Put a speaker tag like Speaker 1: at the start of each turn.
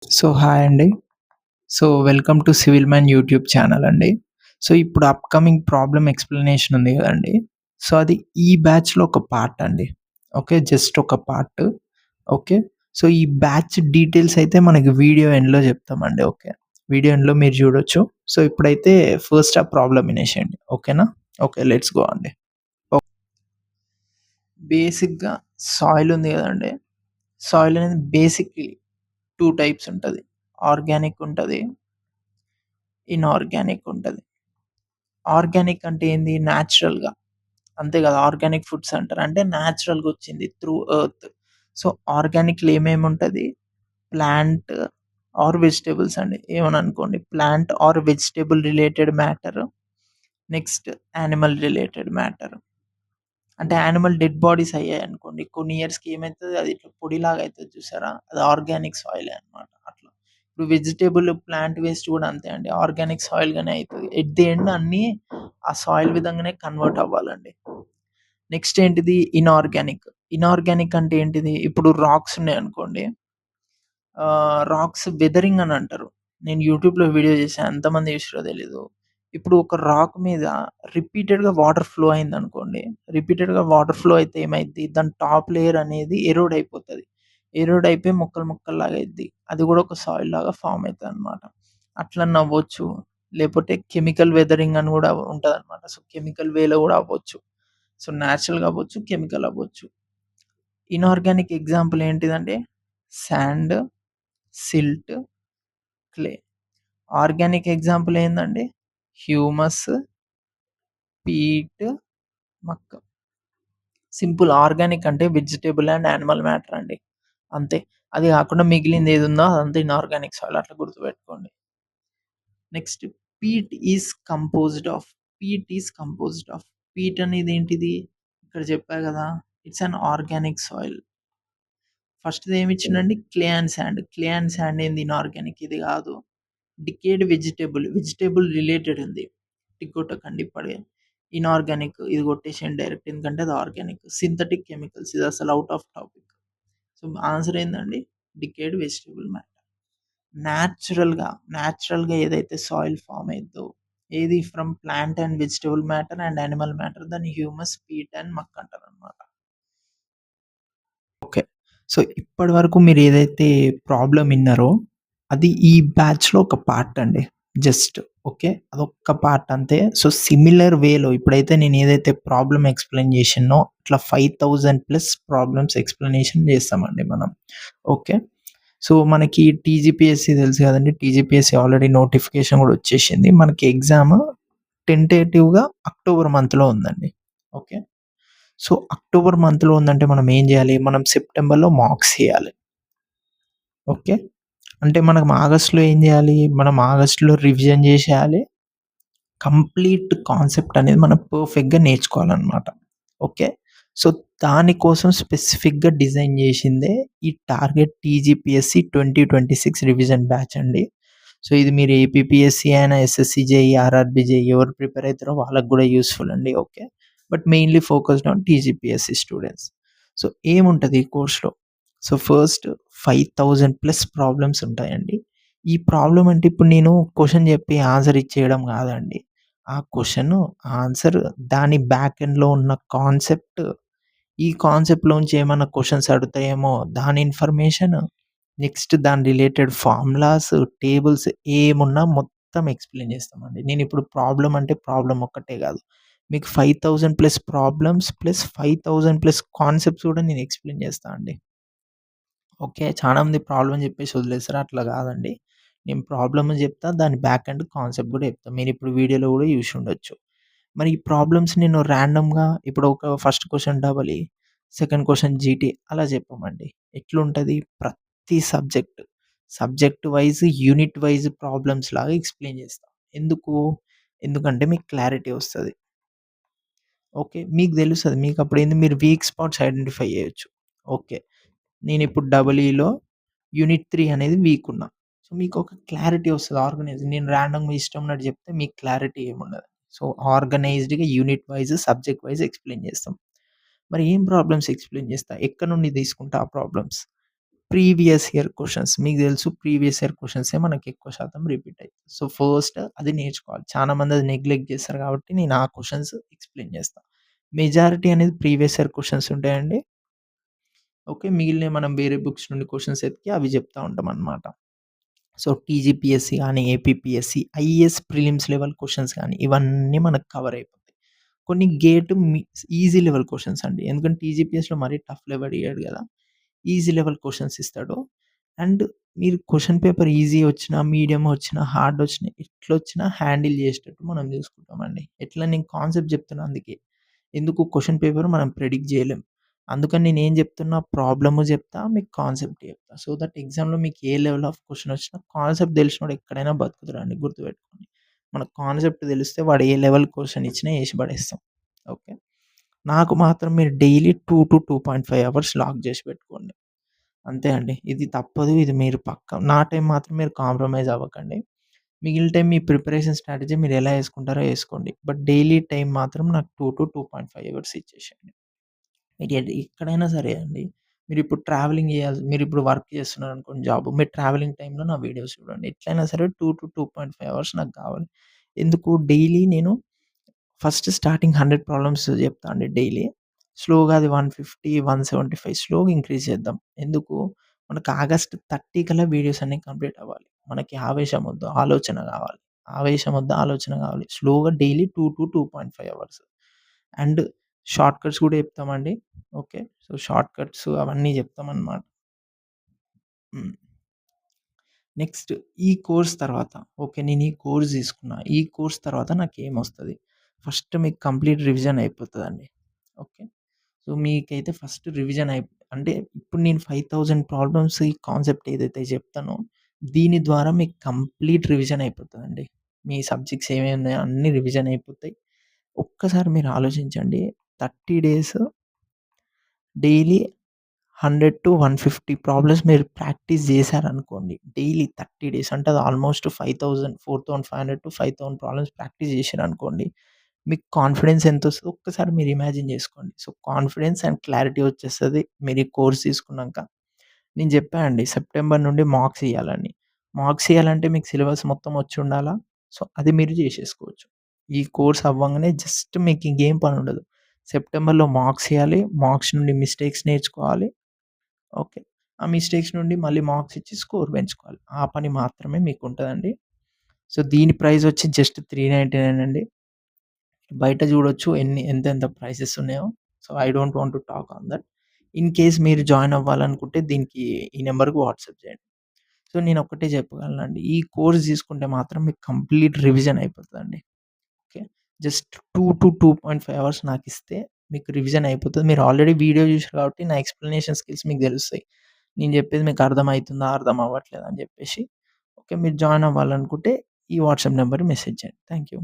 Speaker 1: Hi అండి. Welcome to civil man YouTube channel అండి. ఇప్పుడు అప్‌కమింగ్ ప్రాబ్లమ్ ఎక్స్‌ప్లనేషన్ ఉంది గదండీ! అది ఈ బ్యాచ్‌లో ఒక పార్ట్ అండి. ఓకే. జస్ట్ ఒక పార్ట్. ఓకే. ఈ బ్యాచ్ డీటెయిల్స్ అయితే మనకి వీడియో ఎండ్‌లో జెప్తామండి. ఓకే. వీడియో ఎండ్‌లో మీరు జూడొచ్చు. ఇప్పుడైతే ఫస్ట్ ఆ ప్రాబ్లమ్ వినేసేయండి. ఓకేనా? ఓకే. లెట్స్ గో అండి. ఓ బేసిక్‌గా సాయిల్ ఉంది గదండీ! సాయిల్ అనేది బేసిక్‌లీ 2 టైప్స్ ఉంటది. ఆర్గానిక్ ఉంటది. ఇనార్గానిక్ ఉంటది. ఆర్గానిక్ అంటే ఏంది? నేచురల్‌గా. అంతే గదా! ఆర్గానిక్ ఫుడ్స్ అంటారు. అంటే నేచురల్‌గా వచ్చింది త్రూ ఎర్త్. సో, ఆర్గానిక్‌లో ఏమేముంటది? ప్లాంట్ ఆర్ వెజిటబుల్స్ అండి. ఏమని అనుకోండి. Plant or vegetable related matter. Next animal related matter. అంటే యానిమల్ డెడ్ బాడీస్ అయ్యాయనుకోండి. కొన్ని ఇయర్స్‌కి ఏమైతది? అది ఇట్లా పొడిలాగా అయితది చూసారా? అది ఆర్గానిక్ సాయిలే అన్నమాట అట్లా. ఇప్పుడు వెజిటబుల్, ప్లాంట్ వేస్ట్ గూడా అంతే అండి. ఆర్గానిక్ సాయిల్ గానే అయితది. ఎట్ ది ఎండ్ అన్నీ ఆ సాయిల్ విధంగానే కన్వర్ట్ అవ్వాలండి. నెక్స్ట్ ఏంటిది? ఇనార్గానిక్. ఇనార్గానిక్ అంటే ఏంటిది? ఇప్పుడు రాక్స్ ఉన్నాయనుకోండి. రాక్స్ వెదరింగ్ అని అంటారు. నేను యూట్యూబ్‌లో వీడియో చేశా. ఎంతమంది చూసిర్రో తెలీదు. ఇప్పుడు ఒక రాక్ మీద రిపీటెడ్‌గా వాటర్ ఫ్లో అయిందనుకోండి. రిపీటెడ్‌గా వాటర్ ఫ్లో అయితే ఏమైద్ది? దాని టాప్ లేయర్ అనేది ఎరోడ్ అయిపోతది. ఎరోడ్ అయిపోయి ముక్కలు ముక్కల్లాగా అయిద్ది. అది కూడా ఒక సాయిల్ లాగా ఫార్మ్ అయితదనమాట. అట్లన్నా అవ్వచ్చు. లేపోతే కెమికల్ వెదరింగ్ అని కూడా ఉంటదనమాట. కెమికల్ వేలో కూడా అవ్వచ్చు. నేచురల్‌గా అవ్వచ్చు, కెమికల్ అవ్వచ్చు. ఇనార్గానిక్ ఎగ్జాంపుల్ ఏంటిదంటే sand, silt, clay. Organic example ఏందండి? హ్యూమస్, పీట్, మక్క. సింపుల్. ఆర్గానిక్ అంటే వెజిటబుల్ అండ్ యానిమల్ మ్యాటర్ అండి. అంతే. అది గాకుండా మిగిలింది ఏదుందో అదంతా ఇనార్గానిక్ సాయిల్ అట్లా గుర్తుపెట్టుకోండి. Next peat is composed of. Peat అనేది ఏంటిది? ఇక్కడ చెప్పా గదా! It's an organic soil. ఫస్ట్‌ది ఏమిచ్చిండండి? Clay and sand. Clay and sand ఏంది? ఇనార్గానిక్. ఇది గాదు. డికేడ్ వెజిటబుల్ రిలేటెడ్ ఉంది. టిక్ కొట్టకండి ఇప్పుడే. ఇనార్గానిక్ ఇది కొట్టేసేయండి డైరెక్ట్. ఎందుకంటే అది ఆర్గానిక్. సింథటిక్ కెమికల్స్ ఇది అసలు ఔట్ ఆఫ్ టాపిక్. ఆన్సర్ ఏందండి? Decade vegetable matter. నేచురల్‌గా ఏదైతే సాయిల్ ఫార్మ్ అయిద్దో ఏది from plant and vegetable matter and animal matter దాన్ని హ్యూమస్, పీట్ అండ్ మక్ అంటారనమాట. ఓకే. ఇప్పటి వరకు మీరేదైతే ప్రాబ్లమ్ ఇన్నారో, అది ఈ బ్యాచ్‌లో ఒక పార్ట్ అండి. Just okay. అదొక్క పార్ట్ అంతే. సిమిలర్ వేలో ఇప్పుడైతే నేనేదైతే ప్రాబ్లమ్ ఎక్స్‌ప్లెయిన్ చేసినో, అట్లా 5000 ప్లస్ ప్రాబ్లమ్స్ ఎక్స్‌ప్లనేషన్ చేస్తామండి మనం. ఓకే. మనకి టీజీపీఎస్సీ తెలుసు కదండీ! టీజీపీఎస్సీ ఆల్రెడీ నోటిఫికేషన్ గూడా వచ్చేసింది. మనకి ఎగ్జామ్ టెంటేటివ్‌గా అక్టోబర్ మంత్‌లో ఉందండి. ఓకే. అక్టోబర్ మంత్‌లో ఉందంటే మనం ఏం జేయాలి? మనం సెప్టెంబర్‌లో మార్క్స్ చేయాలి. ఓకే. అంటే మనం ఆగస్ట్‌లో ఏం జేయాలి? మనం ఆగస్ట్‌లో రివిజన్ జేసేయాలి. కంప్లీట్ కాన్సెప్ట్ అనేది మనం పర్ఫెక్ట్‌గా నేర్చుకోవాలనమాట. ఓకే. సో, దానికోసం స్పెసిఫిక్‌గా డిజైన్ జేషిందే ఈ టార్గెట్ టీజీపీఎస్సీ 2026 రివిజన్ బ్యాచ్ అండి. ఇది మీరు ఏపీపీఎస్సీ అయినా, ఎస్ఎస్సీ జేఈ, ఆర్ఆర్‌బీ జేఈ ఎవరు ప్రిపేర్ అయితారో వాళ్ళకి గూడా యూజ్‌ఫుల్ అండి. Okay. But mainly focused on TGPSC students. ఏముంటది ఈ కోర్స్‌లో? ఫస్ట్ 5000 ప్లస్ ప్రాబ్లమ్స్ ఉంటాయండి. ఈ ప్రాబ్లమ్ అంటే ఇప్పుడు నేను క్వెషన్ జెప్పి ఆన్సర్ ఇచ్చేయడం గాదండి. ఆ క్వెషను, ఆన్సర్ దాని బ్యాక్ ఎండ్‌లో ఉన్న కాన్సెప్ట్, ఈ కాన్సెప్ట్‌లోంచి ఏమన్నా క్వెషన్స్ అడుగుతాయేమో దాని ఇన్ఫర్మేషన్, నెక్స్ట్ దాని రిలేటెడ్ ఫార్ములాస్, టేబుల్స్ ఏమున్నా మొత్తం ఎక్స్‌ప్లెయిన్ చేస్తామండి. నేనిప్పుడు ప్రాబ్లమ్ అంటే ప్రాబ్లమ్ ఒక్కటే గాదు. మీకు 5000 plus problems plus 5000 plus concepts గూడా నేను ఎక్స్‌ప్లెయిన్ చేస్తా అండి. ఓకే. చాలా మంది ప్రాబ్లమ్ జెప్పేసి వదిలేస్తారు. అట్లా గాదండి. నేను ప్రాబ్లమ్ జెప్తా. దాని బ్యాక్ ఎండ్ కాన్సెప్ట్ గూడా చెప్తా. మీరిప్పుడు వీడియోలో గూడా జూషుండొచ్చు. మరి ఈ ప్రాబ్లమ్స్ నేను ర్యాండమ్‌గా ఇప్పుడు ఒక first question double E, second question GT అలా చెప్పమండి. ఎట్లుంటది? ప్రతి subject wise, unit wise problems లాగా ఎక్స్‌ప్లెయిన్ చేస్తా. ఎందుకు? ఎందుకంటే మీకు క్లారిటీ వస్తది. ఓకే. మీకు తెలుస్తది. మీకప్పుడేంది మీరు వీక్ స్పాట్స్ ఐడెంటిఫై చేయొచ్చు. ఓకే. నేనిప్పుడు డబుల్ ఈలో యూనిట్ 3 అనేది వీక్ ఉన్నా. మీకొక క్లారిటీ వస్తది నేను ర్యాండమ్‌గా మీ ఇష్టం ఉన్నట్టు చెప్తే మీకు క్లారిటీ ఏముండదు. ఆర్గనైజ్డ్‌గా unit wise, subject wise explain చేస్తాం. మరి ఏం ప్రాబ్లమ్స్ ఎక్స్‌ప్లెయిన్ చేస్తా? ఎక్కడి నుండి తీసుకుంటా ఆ ప్రాబ్లమ్స్? ప్రీవియస్ ఇయర్ క్వెషన్స్ మీకు తెలుసు ప్రీవియస్ ఇయర్ క్వెషన్సే మనకి ఎక్కువ శాతం రిపీట్ అయితాయి. సో, ఫస్ట్ అది నేర్చుకోవాలి. చాలామంది అది నెగ్లెక్ట్ చేస్తారు కాబట్టి నేను ఆ క్వెషన్స్ ఎక్స్‌ప్లెయిన్ చేస్తా. మెజారిటీ అనేది ప్రీవియస్ ఇయర్ క్వెషన్స్ ఉంటాయండి. ఓకే. మిగిలినవి మనం వేరే బుక్స్ నుండి క్వెషన్స్ ఎతికి అవి చెప్తా ఉంటామనమాట. సో, టీజీపీఎస్సీ గాని, APPSC, IAS prelims level questions గాని ఇవన్నీ మనకు కవర్ అయిపోతాయి. కొన్ని గేట్ ఈజీ లెవెల్ క్వెషన్స్ అండి. ఎందుకంటే టీజీపీఎస్‌లో మరీ టఫ్ లెవెల్ ఇయ్యడు గదా! ఈజీ లెవెల్ క్వెషన్స్ ఇస్తాడు. అండ్ మీరు క్వెషన్ పేపర్ ఈజీ వచ్చినా, మీడియం వచ్చినా, హార్డ్ వచ్చినా, ఎట్లొచ్చినా హ్యాండిల్ చేసేటట్టు మనం చూసుకుంటామండి. ఎట్లా నేను కాన్సెప్ట్ చెప్తున్నా అందుకే. ఎందుకు క్వెషన్ పేపర్ మనం ప్రెడిక్ట్ చేయలేం. అందుకని నేనేం చెప్తున్నా ప్రాబ్లము చెప్తా, మీకు కాన్సెప్ట్ చెప్తా. సో దట్ ఎగ్జామ్‌లో మీకు ఏ లెవెల్ ఆఫ్ క్వెషన్ వచ్చినా కాన్సెప్ట్ తెలిసినోడు ఎక్కడైనా బతుకుతాడండి గుర్తుపెట్టుకోండి. మనకు కాన్సెప్ట్ తెలిస్తే వాడు ఏ లెవెల్ క్వెషన్ ఇచ్చినా ఏసి పడేస్తాం. ఓకే. నాకు మాత్రం మీరు డైలీ 2-2.5 అవర్స్ లాక్ చేసి పెట్టుకోండి. అంతే అండి. ఇది తప్పదు. ఇది మీరు పక్కా నా టైం మాత్రం మీరు కాంప్రమైజ్ అవ్వకండి. మిగిలిన టైం మీ ప్రిపరేషన్ స్ట్రాటజీ మీరెలా యేసుకుంటారో యేసుకోండి. బట్ డైలీ టైం మాత్రం నాకు 2-2.5 అవర్స్ ఇచ్చేసేయండి. మీరు ఎక్కడైనా సరే అండి. మీరిప్పుడు ట్రావెలింగ్ జేయాలి మీరిప్పుడు వర్క్ చేస్తున్నారనుకోండి జాబ్. మీరు ట్రావెలింగ్ టైమ్‌లో నా వీడియోస్ చూడండి. ఎట్లైనా సరే 2-2.5 అవర్స్ నాకు కావాలి. ఎందుకు డైలీ నేను ఫస్ట్ స్టార్టింగ్ 100 ప్రాబ్లమ్స్ చెప్తా అండి డైలీ. స్లోగా అది 150, 175 స్లోగా ఇంక్రీజ్ చేద్దాం. ఎందుకు? మనకు ఆగస్ట్ 30 కల్లా వీడియోస్ అన్నీ కంప్లీట్ అవ్వాలి. మనకి ఆవేశం వద్దు, ఆలోచన గావాలి. ఆవేశం వద్దు, ఆలోచన గావాలి. స్లోగా daily 2-2.5 hours. And short cuts కూడా చెప్తామండి. ఓకే. సో, షార్ట్ కట్స్ అవన్నీ చెప్తామనమాట. హ్మ్. నెక్స్ట్ ఈ కోర్స్ తర్వాత ఓకే. నేను ఈ కోర్స్ తీసుకున్నా. ఈ కోర్స్ తర్వాత నాకేమొస్తది? ఫస్ట్ మీకు కంప్లీట్ రివిజన్ అయిపోతదండి. ఓకే. సో, మీకైతే ఫస్ట్ రివిజన్ అంటే ఇప్పుడు నేను 5000 ప్రాబ్లమ్స్ ఈ కాన్సెప్ట్ ఏదైతే చెప్తానో, దీని ద్వారా మీకు కంప్లీట్ రివిజన్ అయిపోతదండి. మీ సబ్జెక్ట్స్ ఏమేమి ఉన్నాయో అన్నీ రివిజన్ అయిపోతాయి. ఒక్కసారి మీరు ఆలోచించండి. 30 డేస్ డైలీ 100-150 ప్రాబ్లమ్స్ మీరు ప్రాక్టీస్ చేశారనుకోండి. డైలీ 30 డేస్ అంటే అది ఆల్మోస్ట్ 5000, 4500-5000 ప్రాబ్లమ్స్ ప్రాక్టీస్ చేశారనుకోండి. మీకు కాన్ఫిడెన్స్ ఎంతొస్తదో ఒక్కసారి మీరు ఇమాజిన్ చేసుకోండి. సో, కాన్ఫిడెన్స్ అండ్ క్లారిటీ వచ్చేస్తది మీరు ఈ కోర్స్ తీసుకున్నాక. నేను చెప్పా అండి సెప్టెంబర్ నుండి మార్క్స్ ఇయ్యాలని. మార్క్స్ ఇయ్యాలంటే మీకు సిలబస్ మొత్తం వచ్చుండాలా. సో, అది మీరు చేసేసుకోవచ్చు. ఈ కోర్స్ అవ్వంగానే జస్ట్ మీకు ఇంకేం పనుండదు. సెప్టెంబర్‌లో మార్క్స్ ఇయ్యాలి. మార్క్స్ నుండి మిస్టేక్స్ నేర్చుకోవాలి. ఓకే. ఆ మిస్టేక్స్ నుండి మళ్ళీ మార్క్స్ ఇచ్చి స్కోర్ పెంచుకోవాలి. ఆ పని మాత్రమే మీకుంటదండి. సో, దీని ప్రైస్ వచ్చి జస్ట్ 399 అండి. బయట చూడొచ్చు ఎంతెంత ప్రైసెస్ ఉన్నాయో. So, I don't want to talk on that. In case మీరు జాయిన్ అవ్వాలనుకుంటే దీనికి ఈ నంబర్‌కి వాట్సాప్ చేయండి. సో, నేనొక్కటే చెప్పగలనండి. ఈ కోర్స్ తీసుకుంటే మాత్రం మీకు కంప్లీట్ రివిజన్ అయిపోతదండి. ఓకే. జస్ట్ 2-2.5 అవర్స్ నాకిస్తే మీకు రివిజన్ అయిపోతది. మీరు ఆల్రెడీ వీడియో చూసారు కాబట్టి నా ఎక్స్‌ప్లనేషన్ స్కిల్స్ మీకు తెలుస్తాయి. నేను చెప్పేది మీకు అర్థమైతుందా? అర్థం అవ్వట్లేదా? అని చెప్పేసి. ఓకే. మీరు జాయిన్ అవ్వాలనుకుంటే ఈ వాట్సాప్ నంబర్‌కి మెసేజ్ చేయండి. Thank you.